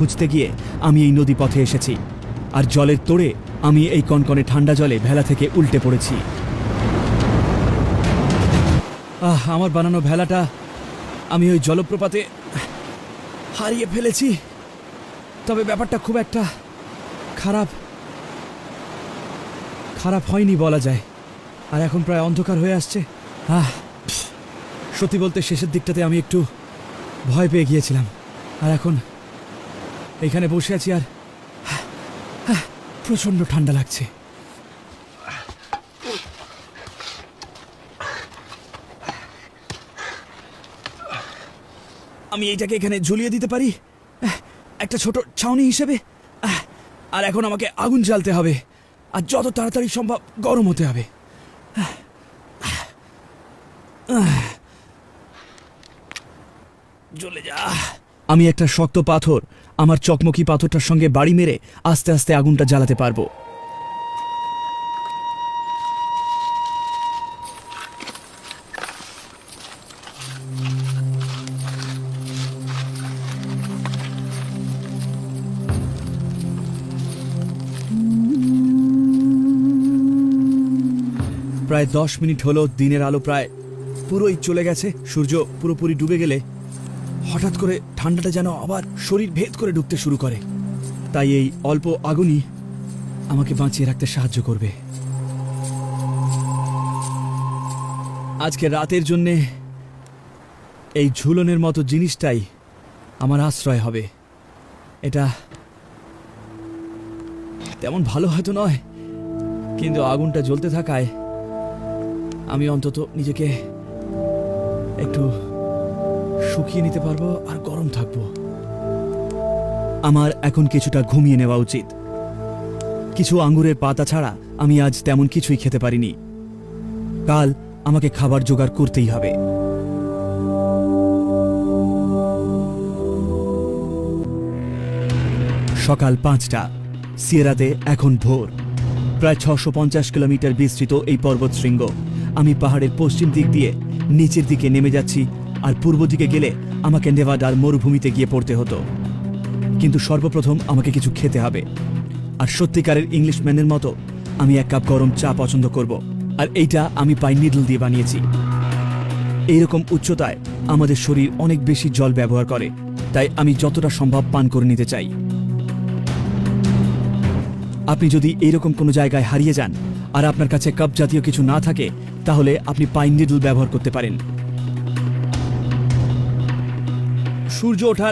খুঁজতে গিয়ে আমি এই নদী পথে এসেছি, আর জলের তোড়ে আমি এই কনকনে ঠান্ডা জলে ভেলা থেকে উল্টে পড়েছি। আমার বানানো ভেলাটা আমি ওই জলপ্রপাতে হারিয়ে ফেলেছি। তবে ব্যাপারটা খুব একটা খারাপ হয়নি বলা যায়। আর এখন প্রায় অন্ধকার হয়ে আসছে। সত্যি বলতে শেষের দিকটাতে আমি একটু ভয় পেয়ে গিয়েছিলাম, আর এখন এখানে বসে আছি আর প্রচণ্ড ঠান্ডা লাগছে। আমি এইটাকে এখানে ঝুলিয়ে দিতে পারি একটা ছোট ছাউনি হিসেবে। আর এখন আমাকে আগুন জ্বালতে হবে, আর যত তাড়াতাড়ি সম্ভব গরম হতে হবে। জ্বলে যা। আমি একটা শক্ত পাথর আমার চকমকি পাথরটার সঙ্গে বাড়ি মেরে আস্তে আস্তে আগুনটা জ্বালাতে পারবো। প্রায় 10 মিনিট হলো, দিনের আলো প্রায় পুরোই চলে গেছে। সূর্য পুরোপুরি ডুবে গেলে হঠাৎ করে ঠান্ডাটা যেন আবার শরীর ভেদ করে ঢুকতে শুরু করে। তাই এই অল্প আগুনই আমাকে বাঁচিয়ে রাখতে সাহায্য করবে। আজকে রাতের জন্যে এই ঝুলনের মতো জিনিসটাই আমার আশ্রয় হবে। এটা তেমন ভালো হয়তো নয়, কিন্তু আগুনটা জ্বলতে থাকায় আমি অন্তত নিজেকে একটু শুকিয়ে নিতে পারবো আর গরম থাকবো। আমার এখন কিছুটা ঘুমিয়ে নেওয়া উচিত। কিছু আঙ্গুরের পাতা ছাড়া আমি আজ তেমন কিছুই খেতে পারিনি। কাল আমাকে খাবার জোগাড় করতেই হবে। সকাল 5টা, সিয়েরাতে এখন ভোর। প্রায় 650 কিলোমিটার বিস্তৃত এই পর্বতশৃঙ্গ। আমি পাহাড়ের পশ্চিম দিক দিয়ে নিচের দিকে নেমে যাচ্ছি, আর পূর্ব দিকে গেলে আমাকে নেভাডার মরুভূমিতে গিয়ে পড়তে হতো। কিন্তু সর্বপ্রথম আমাকে কিছু খেতে হবে, আর সত্যিকারের ইংলিশম্যানের মতো আমি এক কাপ গরম চা পছন্দ করব। আর এইটা আমি পাইন নিডল দিয়ে বানিয়েছি। এইরকম উচ্চতায় আমাদের শরীর অনেক বেশি জল ব্যবহার করে, তাই আমি যতটা সম্ভব পান করে নিতে চাই। আপনি যদি এইরকম কোনো জায়গায় হারিয়ে যান আর আপনার কাছে কাপ জাতীয় কিছু না থাকে, তাহলে আপনি পাইন নিডল ব্যবহার করতে পারেন। সূর্য ওঠার